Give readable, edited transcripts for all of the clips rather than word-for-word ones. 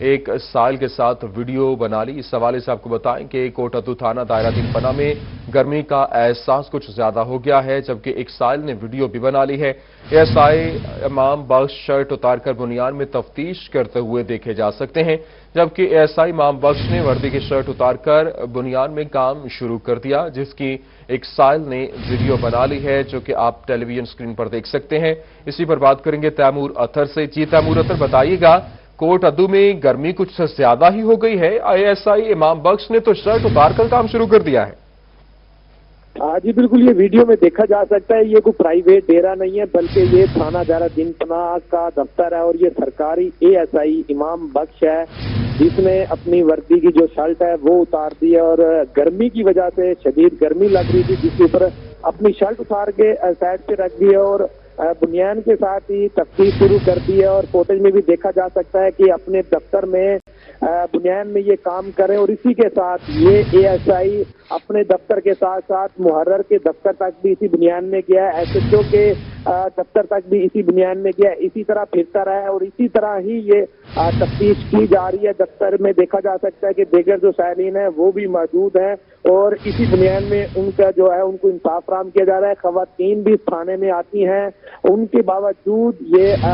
ایک سائل کے ساتھ ویڈیو بنا لی۔ اس حوالے سے آپ کو بتائیں کہ کوٹ ادو تھانہ دائرہ 3 پناہ میں گرمی کا احساس کچھ زیادہ ہو گیا ہے، جبکہ ایک سائل نے ویڈیو بھی بنا لی ہے۔ S I Imam Bakhsh shirt اتار کر بنیان میں تفتیش کرتے ہوئے دیکھے جا سکتے ہیں، جبکہ ایس آئی امام بخش نے وردی کی شرٹ اتار کر بنیان میں کام شروع کر دیا، جس کی ایک سائل نے ویڈیو بنا لی ہے، جو کہ آپ ٹیلی ویژن سکرین پر دیکھ سکتے ہیں۔ اسی پر بات کریں گے تیمور اطہر سے۔ جی تیمور اطہر، بتائیے گا کوٹ ادو میں گرمی کچھ زیادہ ہی ہو گئی ہے؟ ایس آئی امام بخش نے تو شرٹ اتار کر کام شروع کر دیا ہے۔ جی بالکل، یہ ویڈیو میں دیکھا جا سکتا ہے یہ کوئی پرائیویٹ ڈیرا نہیں ہے، بلکہ یہ تھانہ دائرہ 3 پناہ کا دفتر ہے، اور یہ سرکاری ایس آئی امام بخش ہے، جس نے اپنی وردی کی جو شرٹ ہے وہ اتار دی ہے، اور گرمی کی وجہ سے شدید گرمی لگ رہی تھی، جس کے اوپر اپنی شرٹ اتار کے سائڈ پہ رکھ دی ہے اور بنیان کے ساتھ ہی تفتیش شروع کر دی ہے۔ اور فوٹیج میں بھی دیکھا جا سکتا ہے کہ اپنے دفتر میں بنیان میں یہ کام کریں، اور اسی کے ساتھ یہ اے ایس آئی اپنے دفتر کے ساتھ ساتھ محرر کے دفتر تک بھی اسی بنیان میں گیا ہے، ایس ایچ او کے دفتر تک بھی اسی بنیان میں گیا ہے، اسی طرح پھرتا رہا ہے، اور اسی طرح ہی یہ تفتیش کی جا رہی ہے۔ دفتر میں دیکھا جا سکتا ہے کہ دیگر جو سائلین ہیں وہ بھی موجود ہیں، اور اسی بنیان میں ان کا جو ہے ان کو انصاف فراہم کیا جا رہا ہے۔ خواتین بھی تھانے میں آتی ہیں، ان کے باوجود یہ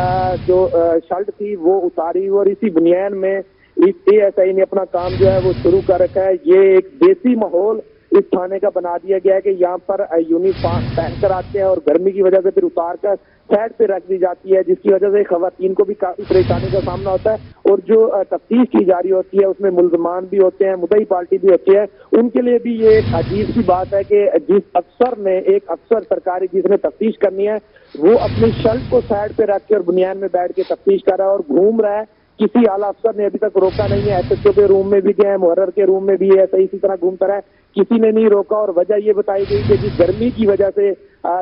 جو شرٹ تھی وہ اتاری، اور اسی بنیان میں اس اے ایس آئی نے اپنا کام جو ہے وہ شروع کر رکھا ہے۔ یہ ایک دیسی ماحول اس تھانے کا بنا دیا گیا ہے کہ یہاں پر یونیفارم پہن کر آتے ہیں اور گرمی کی وجہ سے پھر اتار کر سائڈ پہ رکھ دی جاتی ہے، جس کی وجہ سے خواتین کو بھی کافی پریشانی کا سامنا ہوتا ہے، اور جو تفتیش کی جا رہی ہوتی ہے اس میں ملزمان بھی ہوتے ہیں، مدعی پارٹی بھی ہوتی ہے، ان کے لیے بھی یہ ایک عجیب سی بات ہے کہ جس افسر نے ایک افسر سرکاری جس نے تفتیش کرنی ہے وہ اپنی شرٹ کو سائڈ پہ رکھ کے اور بنیان میں بیٹھ کے تفتیش کر رہا ہے اور گھوم رہا ہے۔ کسی اعلیٰ افسر نے ابھی تک روکا نہیں ہے، ایس ایچ او کے روم میں بھی گئے ہیں، محرر کے روم میں بھی ہے، اسی طرح گھومتا رہا ہے، کسی نے نہیں روکا، اور وجہ یہ بتائی گئی کہ جس گرمی کی وجہ سے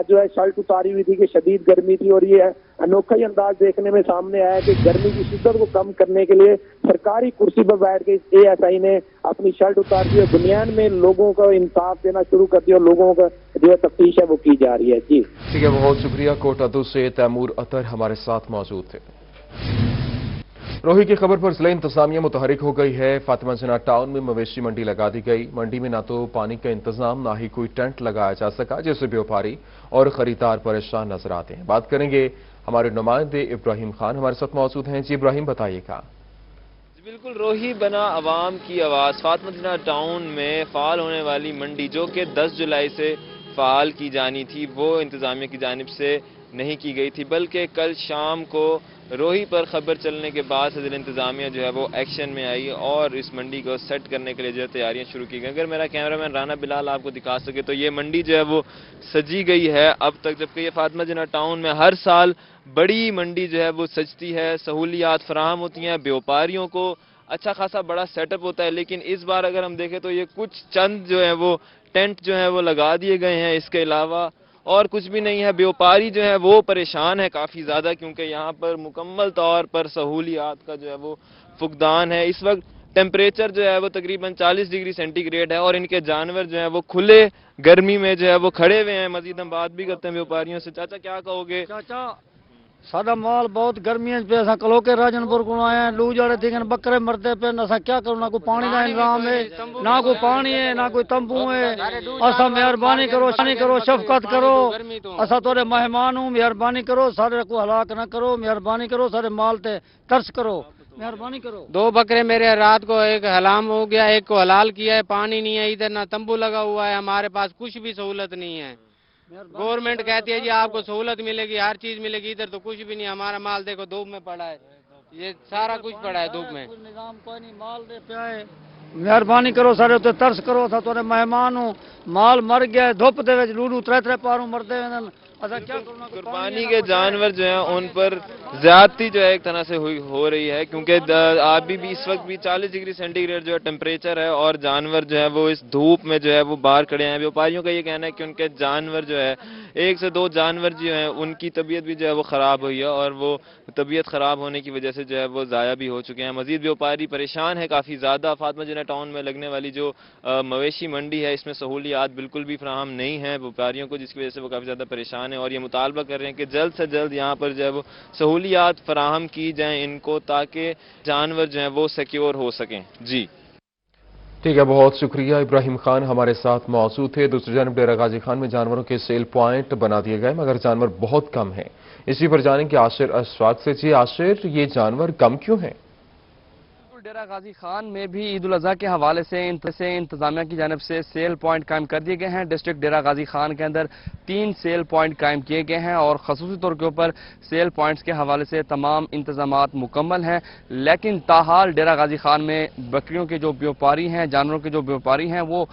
جو ہے شرٹ اتاری ہوئی تھی کہ شدید گرمی تھی، اور یہ انوکھا ہی انداز دیکھنے میں سامنے آیا کہ گرمی کی شدت کو کم کرنے کے لیے سرکاری کرسی پر بیٹھ کے اے ایس آئی نے اپنی شرٹ اتار دی اور بنیان میں لوگوں کو انصاف دینا شروع کر دیا، اور لوگوں کا جو تفتیش ہے وہ کی جا رہی ہے۔ جی ٹھیک ہے، بہت شکریہ۔ کوٹ ادو سے تیمور اطہر ہمارے ساتھ موجود تھے۔ روہی کی خبر پر ضلع انتظامیہ متحرک ہو گئی ہے۔ فاطمہ جناح ٹاؤن میں مویشی منڈی لگا دی گئی۔ منڈی میں نہ تو پانی کا انتظام نہ ہی کوئی ٹینٹ لگایا جا سکا، جس سے بیوپاری اور خریدار پریشان نظر آتے ہیں۔ بات کریں گے ہمارے نمائندے ابراہیم خان ہمارے ساتھ موجود ہیں۔ جی ابراہیم، بتائیے گا۔ بالکل، روہی بنا عوام کی آواز فاطمہ جناح ٹاؤن میں فعال ہونے والی منڈی جو کہ 10 جولائی سے فعال کی جانی تھی، وہ انتظامیہ کی جانب سے نہیں کی گئی تھی، بلکہ کل شام کو روہی پر خبر چلنے کے بعد ضلع انتظامیہ جو ہے وہ ایکشن میں آئی اور اس منڈی کو سیٹ کرنے کے لیے جو تیاریاں شروع کی گئی۔ اگر میرا کیمرہ مین رانا بلال آپ کو دکھا سکے تو یہ منڈی جو ہے وہ سجی گئی ہے اب تک، جبکہ یہ فاطمہ جناح ٹاؤن میں ہر سال بڑی منڈی جو ہے وہ سجتی ہے، سہولیات فراہم ہوتی ہیں، بیوپاریوں کو اچھا خاصا بڑا سیٹ اپ ہوتا ہے، لیکن اس بار اگر ہم دیکھیں تو یہ کچھ چند جو ہے وہ ٹینٹ جو ہے وہ لگا دیے گئے ہیں، اس کے علاوہ اور کچھ بھی نہیں ہے۔ بیوپاری جو ہے وہ پریشان ہے کافی زیادہ، کیونکہ یہاں پر مکمل طور پر سہولیات کا جو ہے وہ فقدان ہے۔ اس وقت ٹیمپریچر جو ہے وہ تقریباً 40 ڈگری سینٹی گریڈ ہے، اور ان کے جانور جو ہے وہ کھلے گرمی میں جو ہے وہ کھڑے ہوئے ہیں۔ مزید ہم بات بھی کرتے ہیں بیوپاریوں سے۔ چاچا کیا کہو گے؟ چاچا ساڈا مال بہت گرمیاں پہ اساں کلو کے راجنپور کو آئے ہیں، لو جاڑے دیکھن بکرے مرتے پہ، اساں کیا کروں، نہ کوئی پانی کا انتظام ہے، نہ کوئی پانی ہے، نہ کوئی تمبو ہے۔ اساں مہربانی کرو شفقت کرو، اساں تھوڑے مہمان ہوں، مہربانی کرو، سارے کو ہلاک نہ کرو، مہربانی کرو، سارے مال تے ترس کرو، مہربانی کرو۔ 2 بکرے میرے رات کو ایک حلام ہو گیا، ایک کو حلال کیا ہے، پانی نہیں ہے ادھر، نہ تمبو لگا ہوا ہے، ہمارے پاس کچھ بھی سہولت نہیں ہے۔ گورنمنٹ کہتی ہے جی آپ کو سہولت ملے گی، ہر چیز ملے گی، ادھر تو کچھ بھی نہیں، ہمارا مال دیکھو دھوپ میں پڑا ہے، یہ سارا کچھ پڑا ہے دھوپ میں۔ نظام کوئی نہیں، مال دے پیا ہے، مہربانی کرو، سارے تے ترس کرو، تھا تھوڑے مہمان ہوں، مال مر گیا ہے دھوپ دے وچ، لولو 3 پاروں مردے ہیں، اسا کیا کرنا۔ قربانی کے جانور جو ہیں ان پر زیادتی جو ہے ایک طرح سے ہو رہی ہے، کیونکہ ابھی بھی اس وقت بھی 40 ڈگری سینٹی گریڈ جو ہے ٹیمپریچر ہے، اور جانور جو ہے وہ اس دھوپ میں جو ہے وہ باہر کھڑے ہیں۔ بیوپاریوں کا یہ کہنا ہے کہ ان کے جانور جو ہے 1 سے 2 جانور جو ہیں ان کی طبیعت بھی جو ہے وہ خراب ہوئی ہے، اور وہ طبیعت خراب ہونے کی وجہ سے جو ہے وہ ضائع بھی ہو چکے ہیں۔ مزید بیوپاری پریشان ہے کافی زیادہ۔ فاطمہ جناح مدینہ ٹاؤن میں لگنے والی جو مویشی منڈی ہے اس میں سہولیات بالکل بھی فراہم نہیں ہیں وپاریوں کو، جس کی وجہ سے وہ کافی زیادہ پریشان ہیں اور یہ مطالبہ کر رہے ہیں کہ جلد سے جلد یہاں پر جو ہے وہ سہولیات فراہم کی جائیں ان کو، تاکہ جانور جو ہیں وہ سیکیور ہو سکیں۔ جی ٹھیک ہے، بہت شکریہ ابراہیم خان ہمارے ساتھ موجود تھے۔ دوسری جانب ڈیرہ غازی خان میں جانوروں کے سیل پوائنٹ بنا دیے گئے مگر جانور بہت کم ہیں۔ اسی پر جانیں کہ عاشر اشفاق سے۔ جی عاشر، یہ جانور کم کیوں ہیں؟ ڈیرہ غازی خان میں بھی عید الاضحیٰ کے حوالے سے انتظامیہ کی جانب سے سیل پوائنٹ قائم کر دیے گئے ہیں۔ ڈسٹرکٹ ڈیرہ غازی خان کے اندر 3 سیل پوائنٹ قائم کیے گئے ہیں اور خصوصی طور کے اوپر سیل پوائنٹس کے حوالے سے تمام انتظامات مکمل ہیں، لیکن تاحال ڈیرہ غازی خان میں بکریوں کے جو بیوپاری ہیں، جانوروں کے جو بیوپاری ہیں وہ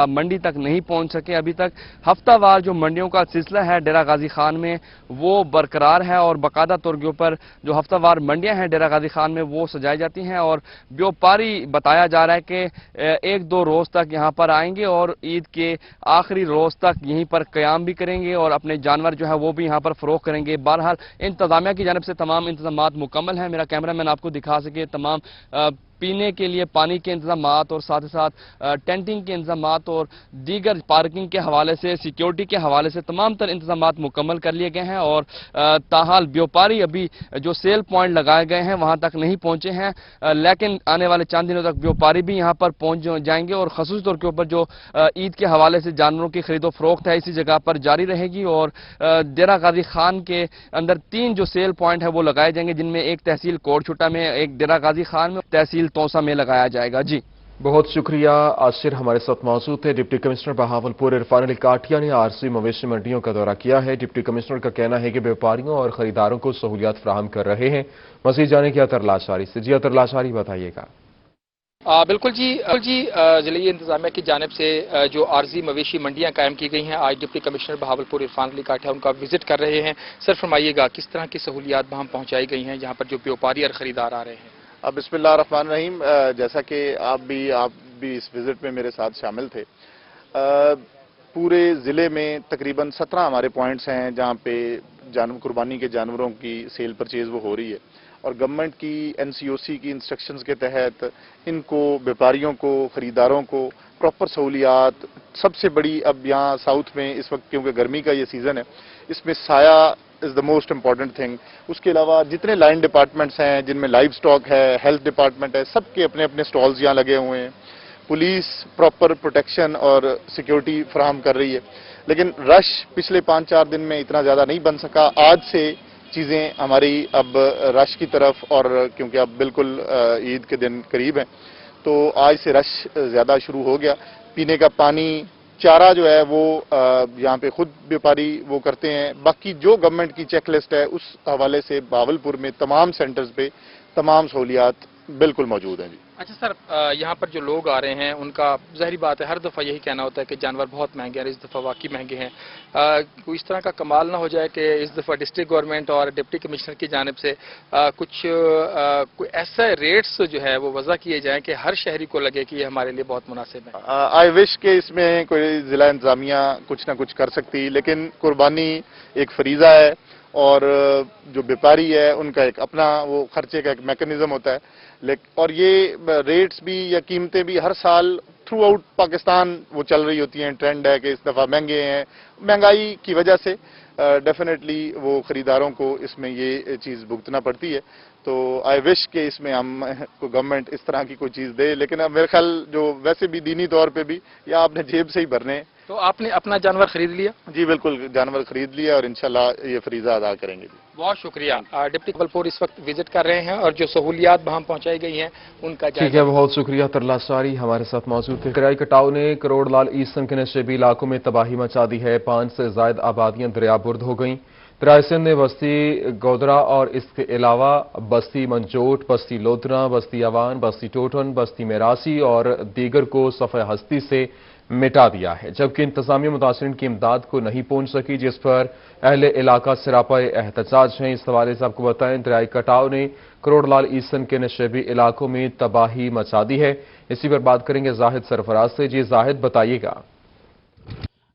منڈی تک نہیں پہنچ سکے ابھی تک۔ ہفتہ وار جو منڈیوں کا سلسلہ ہے ڈیرہ غازی خان میں وہ برقرار ہے اور باقاعدہ طور کے اوپر جو ہفتہ وار منڈیاں ہیں ڈیرہ غازی خان میں وہ سجائی جاتی ہیں اور بیوپاری بتایا جا رہا ہے کہ 1-2 روز تک یہاں پر آئیں گے اور عید کے آخری روز تک یہیں پر قیام بھی کریں گے اور اپنے جانور جو ہے وہ بھی یہاں پر فروخت کریں گے۔ بہرحال انتظامیہ کی جانب سے تمام انتظامات مکمل ہیں۔ میرا کیمرہ مین آپ کو دکھا سکے تمام پینے کے لیے پانی کے انتظامات اور ساتھ ہی ساتھ ٹینٹنگ کے انتظامات اور دیگر پارکنگ کے حوالے سے، سیکیورٹی کے حوالے سے تمام تر انتظامات مکمل کر لیے گئے ہیں اور تاحال بیوپاری ابھی جو سیل پوائنٹ لگائے گئے ہیں وہاں تک نہیں پہنچے ہیں، لیکن آنے والے چند دنوں تک بیوپاری بھی یہاں پر پہنچ جائیں گے اور خصوصی طور کے اوپر جو عید کے حوالے سے جانوروں کی خرید و فروخت ہے اسی جگہ پر جاری رہے گی اور ڈیرہ غازی خان کے اندر 3 جو سیل پوائنٹ ہے وہ لگائے جائیں گے، جن میں ایک تحصیل کوٹ چھٹا میں، ایک ڈیرہ غازی خان میں، تحصیل توسا میں لگایا جائے گا۔ جی بہت شکریہ عاشر ہمارے ساتھ موجود تھے۔ ڈپٹی کمشنر بہاولپور عرفان علی کاٹیا نے عارضی مویشی منڈیوں کا دورہ کیا ہے۔ ڈپٹی کمشنر کا کہنا ہے کہ بیوپاریوں اور خریداروں کو سہولیات فراہم کر رہے ہیں۔ مزید جانے کی اطہر لاشاری سے۔ جی اطہر لاشاری بتائیے گا۔ بالکل جی ضلعی انتظامیہ کی جانب سے جو عارضی مویشی منڈیاں قائم کی گئی ہیں، آج ڈپٹی کمشنر بہاولپور عرفان علی کاٹیا ان کا وزٹ کر رہے ہیں۔ سر فرمائیے گا کس طرح کی سہولیات وہاں پہنچائی گئی ہیں جہاں پر جو بیوپاری اور خریدار آ رہے ہیں؟ بسم اللہ الرحمن الرحیم، جیسا کہ آپ بھی اس وزٹ میں میرے ساتھ شامل تھے، پورے ضلع میں تقریباً 17 ہمارے پوائنٹس ہیں جہاں پہ قربانی کے جانوروں کی سیل پرچیز وہ ہو رہی ہے اور گورنمنٹ کی NCOC کی انسٹرکشنز کے تحت ان کو بیوپاریوں کو، خریداروں کو پراپر سہولیات، سب سے بڑی اب یہاں ساؤتھ میں اس وقت کیونکہ گرمی کا یہ سیزن ہے، اس میں سایہ از دا موسٹ امپورٹنٹ تھنگ۔ اس کے علاوہ جتنے لائن ڈپارٹمنٹس ہیں جن میں لائف سٹاک ہے، ہیلتھ ڈپارٹمنٹ ہے، سب کے اپنے اپنے سٹالز یہاں لگے ہوئے ہیں۔ پولیس پراپر پروٹیکشن اور سیکیورٹی فراہم کر رہی ہے، لیکن رش پچھلے 5-4 دن میں اتنا زیادہ نہیں بن سکا۔ آج سے چیزیں ہماری اب رش کی طرف، اور کیونکہ اب بالکل عید کے دن قریب ہیں تو آج سے رش زیادہ شروع ہو گیا۔ پینے کا پانی، چارہ جو ہے وہ یہاں پہ خود بیوپاری وہ کرتے ہیں۔ باقی جو گورنمنٹ کی چیک لسٹ ہے اس حوالے سے بہاولپور میں تمام سینٹرز پہ تمام سہولیات بالکل موجود ہیں۔ جی اچھا سر، یہاں پر جو لوگ آ رہے ہیں ان کا ظاہری بات ہے ہر دفعہ یہی کہنا ہوتا ہے کہ جانور بہت مہنگے ہیں، اس دفعہ واقعی مہنگے ہیں۔ کوئی اس طرح کا کمال نہ ہو جائے کہ اس دفعہ ڈسٹرکٹ گورنمنٹ اور ڈپٹی کمشنر کی جانب سے کوئی ایسا ریٹس جو ہے وہ وضع کیے جائیں کہ ہر شہری کو لگے کہ یہ ہمارے لیے بہت مناسب ہے؟ آئی وش کہ اس میں کوئی ضلع انتظامیہ کچھ نہ کچھ کر سکتی، لیکن قربانی ایک فریضہ ہے اور جو بیوپاری ہے ان کا ایک اپنا وہ خرچے کا ایک میکنزم ہوتا ہے، اور یہ ریٹس بھی یا قیمتیں بھی ہر سال تھرو آؤٹ پاکستان وہ چل رہی ہوتی ہیں۔ ٹرینڈ ہے کہ اس دفعہ مہنگے ہیں، مہنگائی کی وجہ سے ڈیفینیٹلی وہ خریداروں کو اس میں یہ چیز بھگتنا پڑتی ہے۔ تو آئی وش کہ اس میں ہم کو گورنمنٹ اس طرح کی کوئی چیز دے، لیکن اب میرے خیال جو ویسے بھی دینی طور پہ بھی یا آپ نے جیب سے ہی بھرنے۔ تو آپ نے اپنا جانور خرید لیا؟ جی بالکل، جانور خرید لیا اور انشاءاللہ یہ فریضہ ادا کریں گے۔ بہت شکریہ۔ ڈپٹی بہاولپور اس وقت وزٹ کر رہے ہیں اور جو سہولیات وہاں پہنچائی گئی ہیں ان کا ٹھیک ہے، بہت شکریہ ترلا شاری ہمارے ساتھ موجود تھے۔ دریائے کٹاؤ نے کروڑ لال ایسن کے نشیبی علاقوں میں تباہی مچا دی ہے۔ 5 سے زائد آبادیاں دریا برد ہو گئیں۔ دریائے سندھ نے بستی گودرا اور اس کے علاوہ بستی منجوٹ، بستی لودھنا، بستی اوان، بستی ٹوٹن، بستی میراسی اور دیگر کو صفحہ ہستی سے مٹا دیا ہے، جبکہ انتظامیہ متاثرین کی امداد کو نہیں پہنچ سکی، جس پر اہل علاقہ سراپا احتجاج ہیں۔ اس حوالے سے آپ کو بتائیں دریائے کٹاؤ نے کروڑ لال ایسن کے نشیبی علاقوں میں تباہی مچا دی ہے۔ اسی پر بات کریں گے زاہد سرفراز سے۔ جی زاہد بتائیے گا۔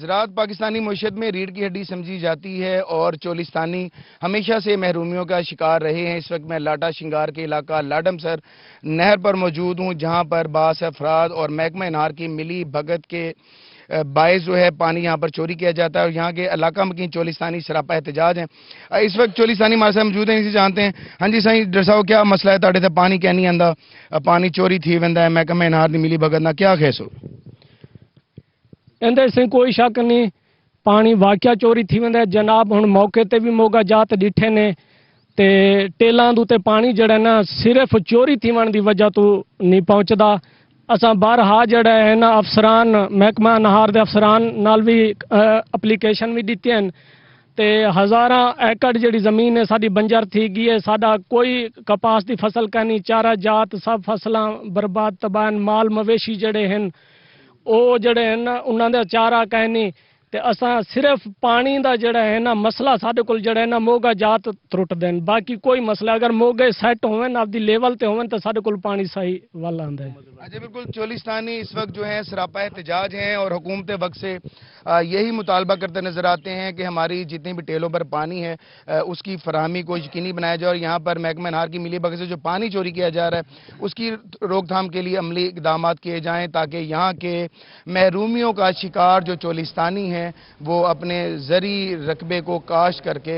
زراعت پاکستانی معیشت میں ریڑھ کی ہڈی سمجھی جاتی ہے اور چولستانی ہمیشہ سے محرومیوں کا شکار رہے ہیں۔ اس وقت میں لاٹا شنگار کے علاقہ لاڈم سر نہر پر موجود ہوں، جہاں پر بعض افراد اور محکمہ انار کی ملی بھگت کے باعث جو ہے پانی یہاں پر چوری کیا جاتا ہے اور یہاں کے علاقہ مکین چولستانی سراپا احتجاج ہیں۔ اس وقت چولستانی ہمارے ساتھ موجود ہیں، اسی جانتے ہیں۔ ہاں جی سائیں ڈاکٹر صاحب کیا مسئلہ ہے تاڑے تے پانی کیا نہیں آندا، پانی چوری تھی ویندا ہے، محکمہ انار دی ملی بھگت نہ کیا خیسو اندر سے کوئی شک نہیں، پانی واقعہ چوری تھی ویندا ہے جناب۔ ہن موقع تے بھی موگا جات ڈٹھے نے تے ٹیلاں دے تے پانی جڑا نا صرف چوری تھی ون دی وجہ تو نہیں پہنچدا۔ اساں بارہا جڑا ہے نا افسران محکمہ نہار دے افسران نال بھی اپلیکیشن بھی دتی ہیں تے ہزاراں ایکڑ جڑی زمین ہے ساری بنجر تھی گئی ہے، ساڈا کوئی کپاس دی فصل کا نہیں، چارہ جات سب فصلاں برباد تباہ، مال مویشی جڑے ہیں او جڑے ہیں نا انہاں دا چارہ کہ نہیں تے اساں صرف پانی دا جڑا ہے نا مسئلہ ساڈے کول جڑا ہے نا موگا جات ترٹ دین، باقی کوئی مسئلہ اگر موگے سیٹ ہون اپ دی لیول تے ہون تے ساڈے کول پانی صحیح والا آندا ہے۔ جی بالکل، چولستانی اس وقت جو ہے سراپا احتجاج ہیں اور حکومت وقت سے یہی مطالبہ کرتے نظر آتے ہیں کہ ہماری جتنی بھی ٹیلوں پر پانی ہے اس کی فراہمی کو یقینی بنایا جائے اور یہاں پر محکمہ انار کی ملی بھگت سے جو پانی چوری کیا جا رہا ہے اس کی روک تھام کے لیے عملی اقدامات کیے جائیں تاکہ یہاں کے محرومیوں کا شکار جو چولستانی ہیں وہ اپنے زرعی رقبے کو کاشت کر کے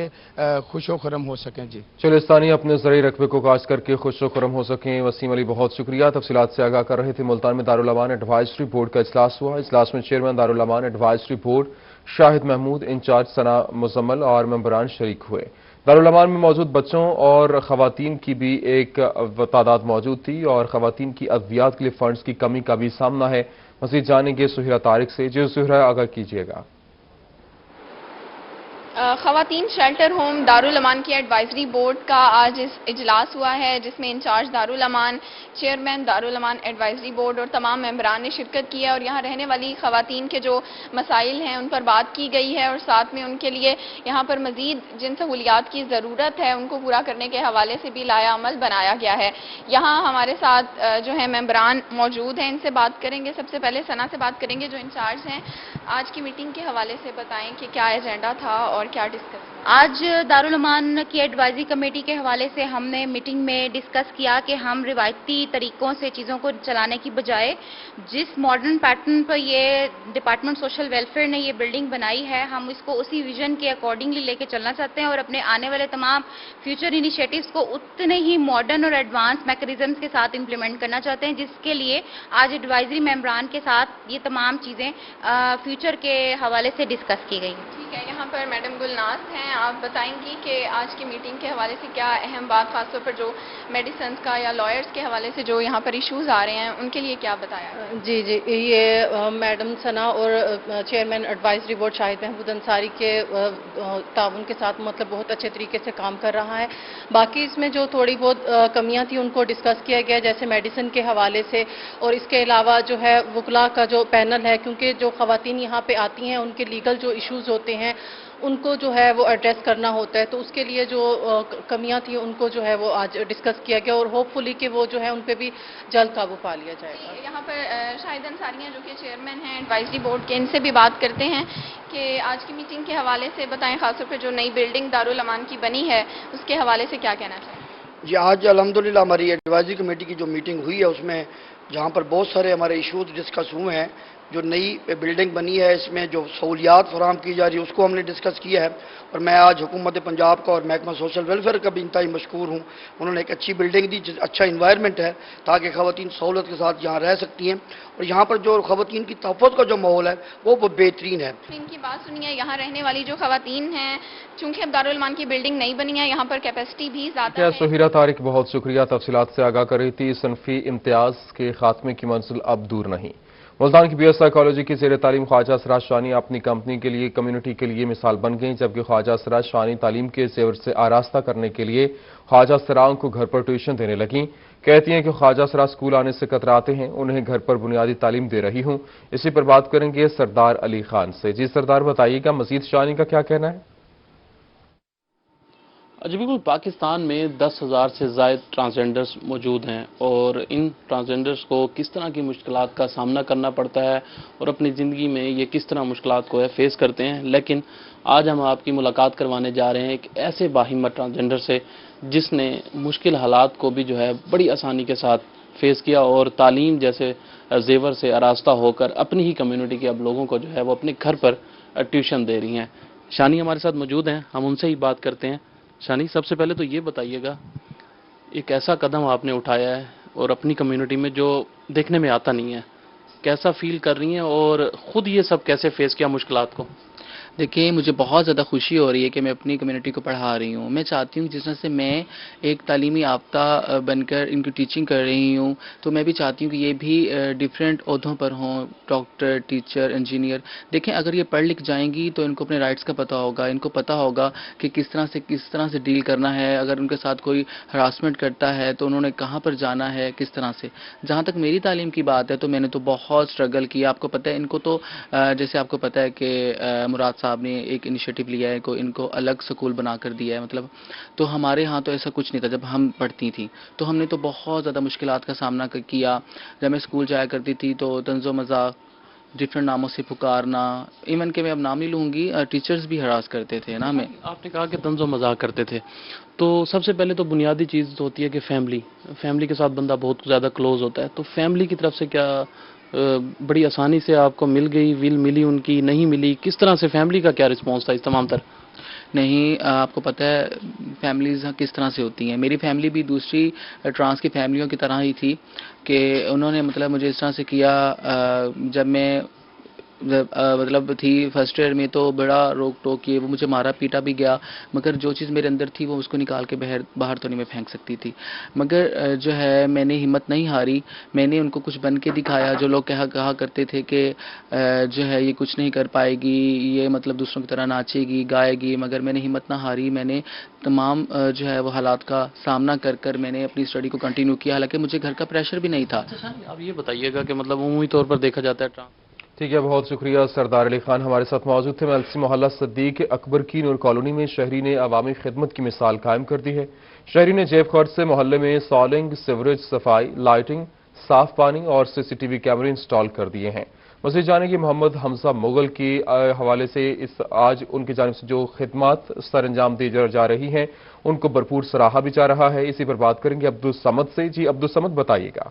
خوش و خرم ہو سکیں۔ جی چولستانی اپنے زرعی رقبے کو کاشت کر کے خوش و خرم ہو سکیں۔ وسیم علی بہت شکریہ، تفصیلات سے آگاہ کر رہے تھے۔ ملتان میں دارالامان ایڈوائزری بورڈ کا اجلاس ہوا۔ اجلاس میں چیئرمین دارالامان ایڈوائزری بورڈ شاہد محمود، انچارج ثنا مزمل اور ممبران شریک ہوئے۔ دارالامان میں موجود بچوں اور خواتین کی بھی ایک تعداد موجود تھی اور خواتین کی ادویات کے لیے فنڈز کی کمی کا بھی سامنا ہے۔ مزید جانیں گے سہیرہ طارق سے۔ جو سہیرہ آگاہ کیجیے گا۔ خواتین شیلٹر ہوم دارالامان کی ایڈوائزری بورڈ کا آج اجلاس ہوا ہے جس میں انچارج دارالامان، چیئرمین دارالامان ایڈوائزری بورڈ اور تمام ممبران نے شرکت کی ہے اور یہاں رہنے والی خواتین کے جو مسائل ہیں ان پر بات کی گئی ہے اور ساتھ میں ان کے لیے یہاں پر مزید جن سہولیات کی ضرورت ہے ان کو پورا کرنے کے حوالے سے بھی لایا عمل بنایا گیا ہے۔ یہاں ہمارے ساتھ جو ہے ممبران موجود ہیں، ان سے بات کریں گے۔ سب سے پہلے ثنا سے بات کریں گے جو انچارج ہیں۔ آج کی میٹنگ کے حوالے سے بتائیں کہ کیا ایجنڈا تھا اور کیا ڈسکس؟ آج دارالامان کی ایڈوائزری کمیٹی کے حوالے سے ہم نے میٹنگ میں ڈسکس کیا کہ ہم روایتی طریقوں سے چیزوں کو چلانے کی بجائے جس ماڈرن پیٹرن پر یہ ڈپارٹمنٹ سوشل ویلفیئر نے یہ بلڈنگ بنائی ہے ہم اس کو اسی ویژن کے اکارڈنگلی لے کے چلنا چاہتے ہیں اور اپنے آنے والے تمام فیوچر انیشیٹوز کو اتنے ہی ماڈرن اور ایڈوانس میکانزمز کے ساتھ امپلیمنٹ کرنا چاہتے ہیں، جس کے لیے آج ایڈوائزری ممبران کے ساتھ یہ تمام چیزیں فیوچر کے حوالے سے ڈسکس کی گئی ہیں۔ ٹھیک ہے، یہاں پر میڈم گلناز ہیں، آپ بتائیں گی کہ آج کی میٹنگ کے حوالے سے کیا اہم بات، خاص طور پر جو میڈیسنز کا یا لائرز کے حوالے سے جو یہاں پر ایشوز آ رہے ہیں ان کے لیے کیا بتایا؟ جی یہ میڈم ثنا اور چیئرمین ایڈوائزری بورڈ شاہد محمود انصاری کے تعاون کے ساتھ مطلب بہت اچھے طریقے سے کام کر رہا ہے۔ باقی اس میں جو تھوڑی بہت کمیاں تھیں ان کو ڈسکس کیا گیا، جیسے میڈیسن کے حوالے سے اور اس کے علاوہ جو ہے وکلاء کا جو پینل ہے، کیونکہ جو خواتین یہاں پہ آتی ہیں ان کے لیگل جو ایشوز ہوتے ہیں ان کو جو ہے وہ ایڈریس کرنا ہوتا ہے، تو اس کے لیے جو کمیاں تھیں ان کو جو ہے وہ آج ڈسکس کیا گیا اور ہوپ فلی کہ وہ جو ہے ان پہ بھی جلد قابو پا لیا جائے گا۔ یہاں پر شاہد انصاری ہیں جو کہ چیئرمین ہیں ایڈوائزری بورڈ کے، ان سے بھی بات کرتے ہیں کہ آج کی میٹنگ کے حوالے سے بتائیں، خاص طور پہ جو نئی بلڈنگ دارالامان کی بنی ہے اس کے حوالے سے کیا کہنا چاہیں؟ جی آج الحمدللہ ہماری ایڈوائزری کمیٹی کی جو میٹنگ ہوئی ہے اس میں جہاں پر بہت سارے ہمارے ایشوز ڈسکس ہوئے ہیں، جو نئی بلڈنگ بنی ہے اس میں جو سہولیات فراہم کی جا رہی ہے اس کو ہم نے ڈسکس کیا ہے اور میں آج حکومت پنجاب کا اور محکمہ سوشل ویلفیئر کا بھی انتہائی مشکور ہوں، انہوں نے ایک اچھی بلڈنگ دی، اچھا انوائرمنٹ ہے تاکہ خواتین سہولت کے ساتھ یہاں رہ سکتی ہیں اور یہاں پر جو خواتین کی تحفظ کا جو ماحول ہے وہ بہترین ہے۔ ان کی بات سنیے، یہاں رہنے والی جو خواتین ہیں چونکہ اب دارالامان کی بلڈنگ نہیں بنی ہے یہاں پر کیپیسٹی بھی زیادہ ہے۔ سہیرہ طارق بہت شکریہ، تفصیلات سے آگاہ کر رہی تھی۔ صنفی امتیاز کے خاتمے کی منزل اب دور نہیں۔ ملتان کی بی ایس سائیکالوجی کی زیر تعلیم خواجہ سراج شانی اپنی کمپنی کے لیے کمیونٹی کے لیے مثال بن گئیں، جبکہ خواجہ سراج شانی تعلیم کے زیور سے آراستہ کرنے کے لیے خواجہ سراؤں کو گھر پر ٹیوشن دینے لگیں۔ کہتی ہیں کہ خواجہ سراج اسکول آنے سے کتراتے ہیں، انہیں گھر پر بنیادی تعلیم دے رہی ہوں۔ اسی پر بات کریں گے سردار علی خان سے۔ جی سردار بتائیے گا مزید شانی کا کیا کہنا ہے؟ جی بالکل، پاکستان میں 10,000 سے زائد ٹرانسجینڈرز موجود ہیں اور ان ٹرانسجینڈرز کو کس طرح کی مشکلات کا سامنا کرنا پڑتا ہے اور اپنی زندگی میں یہ کس طرح مشکلات کو فیس کرتے ہیں. لیکن آج ہم آپ کی ملاقات کروانے جا رہے ہیں ایک ایسے باہمت ٹرانسجینڈر سے جس نے مشکل حالات کو بھی بڑی آسانی کے ساتھ فیس کیا اور تعلیم جیسے زیور سے آراستہ ہو کر اپنی ہی کمیونٹی کے اب لوگوں کو وہ اپنے گھر پر ٹیوشن دے رہی ہیں. شانی ہمارے ساتھ موجود ہیں، ہم ان سے ہی بات کرتے ہیں. شانی، سب سے پہلے تو یہ بتائیے گا، ایک ایسا قدم آپ نے اٹھایا ہے اور اپنی کمیونٹی میں جو دیکھنے میں آتا نہیں ہے، کیسا فیل کر رہی ہیں اور خود یہ سب کیسے فیس کیا مشکلات کو؟ دیکھیں، مجھے بہت زیادہ خوشی ہو رہی ہے کہ میں اپنی کمیونٹی کو پڑھا رہی ہوں. میں چاہتی ہوں جس طرح سے میں ایک تعلیمی یافتہ بن کر ان کی ٹیچنگ کر رہی ہوں، تو میں بھی چاہتی ہوں کہ یہ بھی ڈیفرنٹ عہدوں پر ہوں، ڈاکٹر، ٹیچر، انجینئر. دیکھیں، اگر یہ پڑھ لکھ جائیں گی تو ان کو اپنے رائٹس کا پتہ ہوگا، ان کو پتہ ہوگا کہ کس طرح سے ڈیل کرنا ہے. اگر ان کے ساتھ کوئی ہراسمنٹ کرتا ہے تو انہوں نے کہاں پر جانا ہے، کس طرح سے. جہاں تک میری تعلیم کی بات ہے تو میں نے تو بہت اسٹرگل کیا. آپ کو پتہ ہے ان کو تو جیسے آپ کو پتہ ہے کہ مراد صاحب نے ایک انیشیٹو لیا ہے، ان کو الگ سکول بنا کر دیا ہے. تو ہمارے ہاں تو ایسا کچھ نہیں تھا جب ہم پڑھتی تھیں. تو ہم نے تو بہت زیادہ مشکلات کا سامنا کیا. جب میں اسکول جایا کرتی تھی تو طنز و مذاق، ڈفرینٹ ناموں سے پکارنا، ایون کہ میں اب نام نہیں لوں گی، ٹیچرز بھی ہراس کرتے تھے نا ہمیں. آپ نے کہا کہ طنز و مذاق کرتے تھے، تو سب سے پہلے تو بنیادی چیز ہوتی ہے کہ فیملی کے ساتھ بندہ بہت زیادہ کلوز ہوتا ہے. تو فیملی کی طرف سے کیا بڑی آسانی سے آپ کو مل گئی، ویل ملی، ان کی نہیں ملی؟ کس طرح سے فیملی کا کیا رسپانس تھا اس تمام تر؟ نہیں، آپ کو پتہ ہے فیملیز کس طرح سے ہوتی ہیں. میری فیملی بھی دوسری ٹرانس کی فیملیوں کی طرح ہی تھی کہ انہوں نے مجھے اس طرح سے کیا. جب میں تھی فرسٹ ایئر میں تو بڑا روک ٹوک کیے، وہ مجھے مارا پیٹا بھی گیا، مگر جو چیز میرے اندر تھی وہ اس کو نکال کے باہر تو نہیں میں پھینک سکتی تھی. مگر میں نے ہمت نہیں ہاری. میں نے ان کو کچھ بن کے دکھایا. جو لوگ کہا کرتے تھے کہ یہ کچھ نہیں کر پائے گی، یہ دوسروں کی طرح ناچے گی، گائے گی، مگر میں نے ہمت نہ ہاری. میں نے تمام وہ حالات کا سامنا کر میں نے اپنی اسٹڈی کو کنٹینیو کیا، حالانکہ مجھے گھر کا پریشر بھی نہیں تھا. اب یہ بتائیے گا کہ عمومی طور پر دیکھا جاتا ہے ٹھیک ہے، بہت شکریہ. سردار علی خان ہمارے ساتھ موجود تھے. MLC محلہ صدیق اکبر کی نور کالونی میں شہری نے عوامی خدمت کی مثال قائم کر دی ہے. شہری نے جیب خرچ سے محلے میں سالنگ، سیوریج صفائی، لائٹنگ، صاف پانی اور CCTV کیمرے انسٹال کر دیے ہیں. مزید جانیں کہ محمد حمزہ مغل کے حوالے سے آج ان کی جانب سے جو خدمات سر انجام دی جا رہی ہیں ان کو بھرپور سراہا بھی جا رہا ہے. اسی پر بات کریں گے عبدالصمد سے. جی عبدالصمد، بتائیے گا.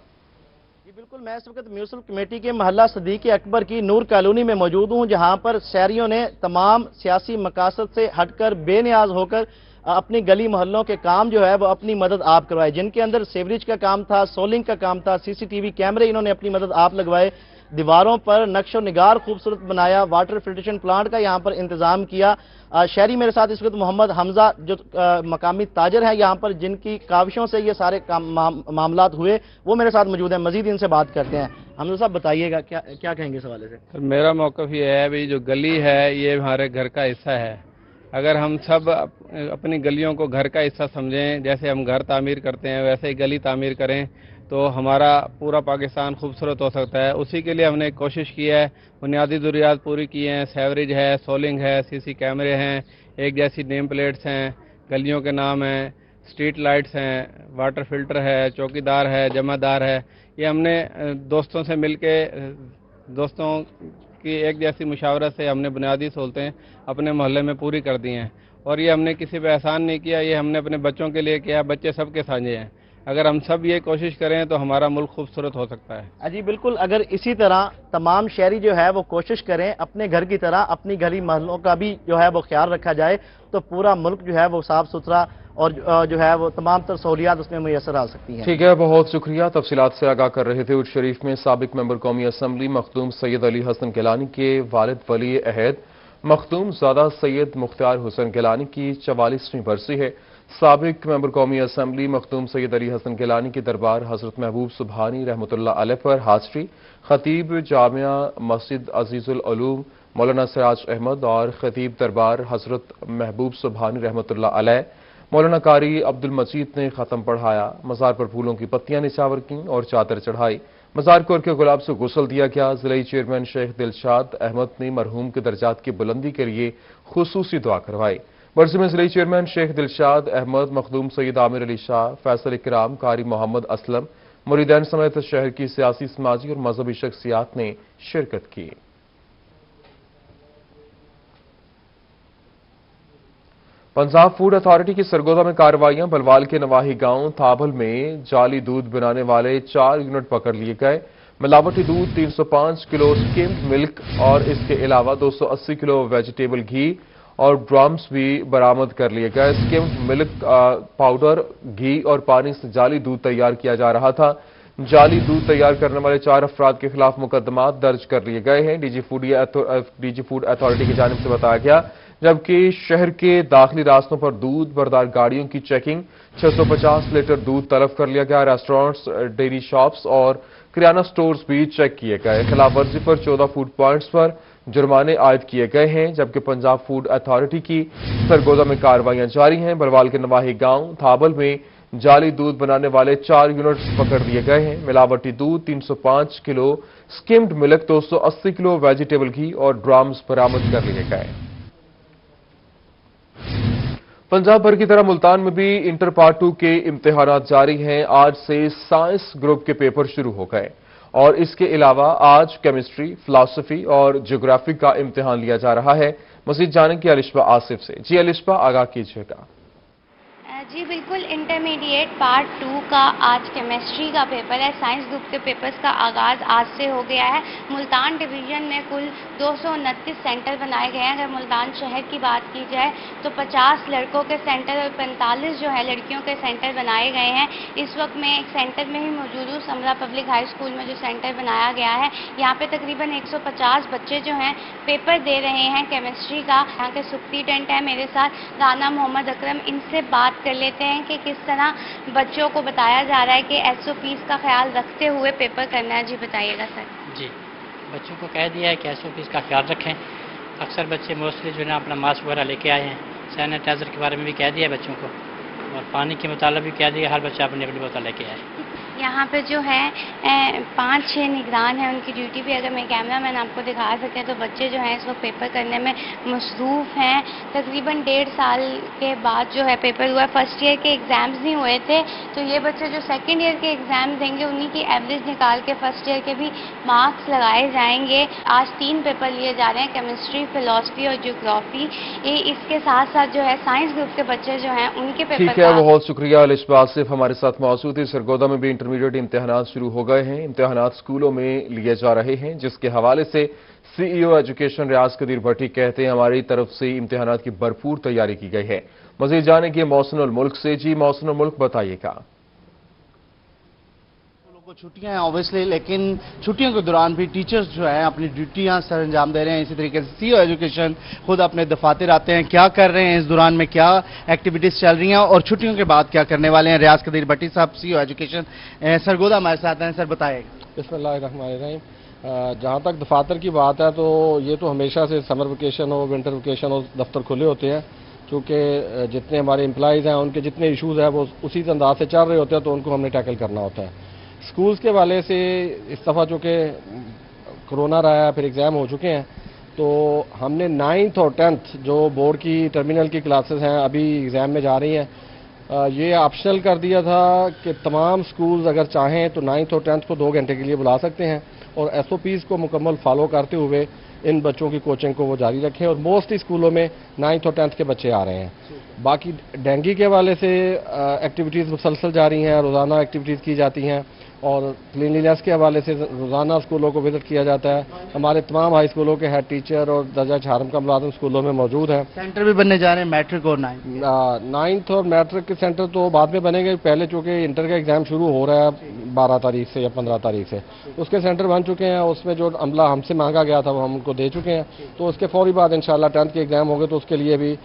بالکل، میں اس وقت میونسپل کمیٹی کے محلہ صدیق اکبر کی نور کالونی میں موجود ہوں، جہاں پر شہریوں نے تمام سیاسی مقاصد سے ہٹ کر بے نیاز ہو کر اپنی گلی محلوں کے کام وہ اپنی مدد آپ کروائے. جن کے اندر سیوریج کا کام تھا، سولنگ کا کام تھا، CCTV کیمرے انہوں نے اپنی مدد آپ لگوائے. دیواروں پر نقش و نگار خوبصورت بنایا. واٹر فلٹریشن پلانٹ کا یہاں پر انتظام کیا. شہری میرے ساتھ اس وقت محمد حمزہ جو مقامی تاجر ہیں یہاں پر، جن کی کاوشوں سے یہ سارے معاملات ہوئے، وہ میرے ساتھ موجود ہیں. مزید ان سے بات کرتے ہیں. حمزہ صاحب، بتائیے گا کیا کہیں گے اس حوالے سے؟ میرا موقف یہ ہے بھی جو گلی ہے یہ ہمارے گھر کا حصہ ہے. اگر ہم سب اپنی گلیوں کو گھر کا حصہ سمجھیں، جیسے ہم گھر تعمیر کرتے ہیں ویسے ہی گلی تعمیر کریں تو ہمارا پورا پاکستان خوبصورت ہو سکتا ہے. اسی کے لیے ہم نے کوشش کی ہے، بنیادی ضروریات پوری کی ہیں. سیوریج ہے، سولنگ ہے، CC کیمرے ہیں، ایک جیسی نیم پلیٹس ہیں، گلیوں کے نام ہیں، اسٹریٹ لائٹس ہیں، واٹر فلٹر ہے، چوکی دار ہے، جمع دار ہے. یہ ہم نے دوستوں سے مل کے، دوستوں کی ایک جیسی مشاورت سے ہم نے بنیادی سہولتیں اپنے محلے میں پوری کر دی ہیں. اور یہ ہم نے کسی پہ احسان نہیں کیا، یہ ہم نے اپنے بچوں کے لیے کیا. بچے سب کے سانجھے ہیں. اگر ہم سب یہ کوشش کریں تو ہمارا ملک خوبصورت ہو سکتا ہے. جی بالکل، اگر اسی طرح تمام شہری وہ کوشش کریں، اپنے گھر کی طرح اپنی گلی محلوں کا بھی وہ خیال رکھا جائے تو پورا ملک وہ صاف ستھرا اور وہ تمام تر سہولیات اس میں میسر آ سکتی ہیں. ٹھیک ہے، بہت شکریہ. تفصیلات سے آگاہ کر رہے تھے اٹھ شریف میں سابق ممبر قومی اسمبلی مخدوم سید علی حسن گیلانی کے والد ولی عہد مخدوم زادہ سید مختار حسن گیلانی کی 44ویں برسی ہے. سابق ممبر قومی اسمبلی مخدوم سید علی حسن گیلانی کی دربار حضرت محبوب سبحانی رحمۃ اللہ علیہ پر حاضری خطیب جامعہ مسجد عزیز العلوم مولانا سراج احمد اور خطیب دربار حضرت محبوب سبحانی رحمۃ اللہ علیہ مولانا قاری عبد المجید نے ختم پڑھایا. مزار پر پھولوں کی پتیاں نچاور کیں اور چادر چڑھائی. مزار کو کے گلاب سے غسل دیا گیا. ضلعی چیئرمین شیخ دلشاد احمد نے مرحوم کے درجات کی بلندی کے لیے خصوصی دعا کروائی. برسی میں ضلعی چیئرمین شیخ دلشاد احمد، مخدوم سید عامر علی شاہ، فیصل اکرام، قاری محمد اسلم، مریدین سمیت شہر کی سیاسی، سماجی اور مذہبی شخصیات نے شرکت کی۔ پنجاب فوڈ اتھارٹی کی سرگودا میں کارروائیاں۔ بلوال کے نواحی گاؤں تھابل میں جعلی دودھ بنانے والے 4 یونٹ پکڑ لیے گئے۔ ملاوٹی دودھ 305 کلو سکمڈ ملک اور اس کے علاوہ 280 کلو ویجیٹیبل گھی اور ڈرمز بھی برآمد کر لیے گئے۔ سکمڈ ملک پاؤڈر، گھی اور پانی سے جعلی دودھ تیار کیا جا رہا تھا۔ جعلی دودھ تیار کرنے والے 4 افراد کے خلاف مقدمات درج کر لیے گئے ہیں۔ ڈی جی فوڈ اتھارٹی کی جانب سے بتایا گیا، جبکہ شہر کے داخلی راستوں پر دودھ بردار گاڑیوں کی چیکنگ 650 لیٹر دودھ طلب کر لیا گیا۔ ریسٹورنٹس، ڈیری شاپس اور کریانہ سٹورز بھی چیک کیے گئے۔ خلاف ورزی پر 14 فوڈ پوائنٹس پر جرمانے عائد کیے گئے ہیں، جبکہ پنجاب فوڈ اتھارٹی کی سرگودا میں کارروائیاں جاری ہیں۔ بلوال کے نواحی گاؤں تھابل میں جعلی دودھ بنانے والے 4 یونٹس پکڑ لیے گئے ہیں۔ ملاوٹی دودھ 305 کلو سکمڈ ملک، 280 کلو ویجیٹیبل گھی اور ڈرمز برآمد کر لیے گئے۔ پنجاب بھر کی طرح ملتان میں بھی انٹر پارٹ 2 کے امتحانات جاری ہیں۔ آج سے سائنس گروپ کے پیپر شروع ہو گئے اور اس کے علاوہ آج کیمسٹری، فلسفی اور جغرافی کا امتحان لیا جا رہا ہے۔ مزید جانیں گے الشبہ آصف سے۔ جی الشبہ، آگاہ کیجیے گا۔ جی بالکل، انٹرمیڈیٹ پارٹ 2 کا آج کیمسٹری کا پیپر ہے۔ سائنس گروپ کے پیپرز کا آغاز آج سے ہو گیا ہے۔ ملتان ڈویژن میں کل 229 سینٹر بنائے گئے ہیں۔ اگر ملتان شہر کی بات کی جائے تو 50 لڑکوں کے سینٹر اور 45 جو ہے لڑکیوں کے سینٹر بنائے گئے ہیں۔ اس وقت میں ایک سینٹر میں ہی موجود ہوں، سمرا پبلک ہائی اسکول میں جو سینٹر بنایا گیا ہے۔ یہاں پہ تقریباً 150 بچے جو ہیں پیپر دے رہے ہیں کیمسٹری کا۔ یہاں کے سپرنٹینڈنٹ ہیں میرے ساتھ رانا محمد اکرم، ان سے بات کر لیتے ہیں کہ کس طرح بچوں کو بتایا جا رہا ہے کہ SOPs کا خیال رکھتے ہوئے پیپر کرنا ہے۔ جی بتائیے گا سر۔ جی، بچوں کو کہہ دیا ہے کہ SOPs کا خیال رکھیں۔ اکثر بچے موسٹلی جو ہے اپنا ماسک وغیرہ لے کے آئے ہیں۔ سینیٹائزر کے بارے میں بھی کہہ دیا ہے بچوں کو، اور پانی کے متعلق بھی کہہ دیا ہر بچہ اپنی اپنی بوتل لے کے آئے۔ یہاں پہ جو ہے 5-6 نگران ہیں، ان کی ڈیوٹی بھی اگر میں کیمرہ مین آپ کو دکھا سکتے ہیں تو بچے جو ہیں اس وقت پیپر کرنے میں مصروف ہیں۔ تقریباً 1.5 سال کے بعد جو ہے پیپر ہوا ہے۔ فرسٹ ایئر کے ایگزامز نہیں ہوئے تھے، تو یہ بچے جو سیکنڈ ایئر کے ایگزام دیں گے انہی کی ایوریج نکال کے فرسٹ ایئر کے بھی مارکس لگائے جائیں گے۔ آج 3 پیپر لیے جا رہے ہیں، کیمسٹری، فلسفی اور جغرافی۔ اس کے ساتھ ساتھ جو ہے سائنس گروپ کے بچے جو ہیں ان کے پیپر۔ ٹھیک ہے، بہت شکریہ الشبہ آصف ہمارے ساتھ موجود ہے۔ سرگودا میں بھی انٹرمیڈیٹ امتحانات شروع ہو گئے ہیں۔ امتحانات سکولوں میں لیے جا رہے ہیں، جس کے حوالے سے CEO ایجوکیشن ریاض قدیر بھٹی کہتے ہیں ہماری طرف سے امتحانات کی بھرپور تیاری کی گئی ہے۔ مزید جانیں گے محسن الملک سے۔ جی محسن الملک، بتائیے گا۔ چھٹیاں ہیں اوبیسلی، لیکن چھٹیوں کے دوران بھی ٹیچرز جو ہیں اپنی ڈیوٹیاں سر انجام دے رہے ہیں۔ اسی طریقے سے CEO ایجوکیشن خود اپنے دفاتر آتے ہیں، کیا کر رہے ہیں اس دوران میں، کیا ایکٹیویٹیز چل رہی ہیں اور چھٹیوں کے بعد کیا کرنے والے ہیں۔ ریاض قدیر بھٹی صاحب CEO ایجوکیشن سرگودا ہمارے ساتھ ہیں، سر بتائیے گا۔ بسم اللہ الرحمن الرحیم۔ جہاں تک دفاتر کی بات ہے تو یہ تو ہمیشہ سے سمر ویکیشن ہو، ونٹر ویکیشن ہو، دفتر کھلے ہوتے ہیں، کیونکہ جتنے ہمارے امپلائیز ہیں ان کے جتنے ایشوز ہیں وہ اسی انداز سے چل رہے ہوتے ہیں، تو ان کو ہم نے ٹیکل کرنا ہوتا ہے۔ سکولز کے والے سے اس دفعہ چونکہ کرونا رہا ہے، پھر ایگزام ہو چکے ہیں، تو ہم نے 9th اور 10th جو بورڈ کی ٹرمینل کی کلاسز ہیں ابھی ایگزام میں جا رہی ہیں، یہ آپشنل کر دیا تھا کہ تمام سکولز اگر چاہیں تو 9th اور 10th کو 2 گھنٹے کے لیے بلا سکتے ہیں، اور SOPs کو مکمل فالو کرتے ہوئے ان بچوں کی کوچنگ کو وہ جاری رکھیں، اور موسٹلی اسکولوں میں 9th اور 10th کے بچے آ رہے ہیں۔ باقی ڈینگی کے حوالے سے ایکٹیویٹیز مسلسل جاری ہیں، روزانہ ایکٹیویٹیز کی جاتی ہیں، اور کلینلینس کے حوالے سے روزانہ اسکولوں کو وزٹ کیا جاتا ہے۔ ہمارے تمام ہائی اسکولوں کے ہیڈ ٹیچر اور درجہ چہارم کا ملازم اسکولوں میں موجود ہیں۔ سینٹر بھی بننے جا رہے ہیں میٹرک اور 9th اور میٹرک کے سینٹر تو بعد میں بنے گے، پہلے چونکہ انٹر کا ایگزام شروع ہو رہا ہے 12 تاریخ سے یا 15 تاریخ سے، اس کے سینٹر بن چکے ہیں۔ اس میں جو عملہ ہم سے مانگا گیا تھا وہ ہم ان کو دے چکے ہیں، تو اس کے فوری بعد انشاءاللہ 10th کے ایگزام ہوں گے، تو اس کے لیے بھی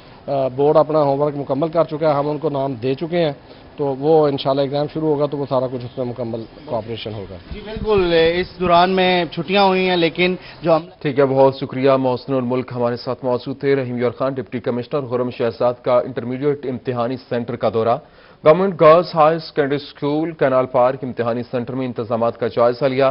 بورڈ اپنا ہوم ورک مکمل کر چکا ہے، ہم ان کو نام دے چکے ہیں، تو وہ انشاءاللہ ایگزام شروع ہوگا تو وہ سارا کچھ اس میں مکمل کوآپریشن ہوگا۔ جی بالکل، اس دوران میں چھٹیاں ہوئی ہیں لیکن جو ٹھیک ہے، بہت شکریہ محسن الملک ہمارے ساتھ موجود تھے۔ رحیم یار خان ڈپٹی کمشنر خرم شہزاد کا انٹرمیڈیٹ امتحانی سینٹر کا دورہ۔ Government girls high secondary school canal park امتحانی سینٹر میں انتظامات کا جائزہ لیا۔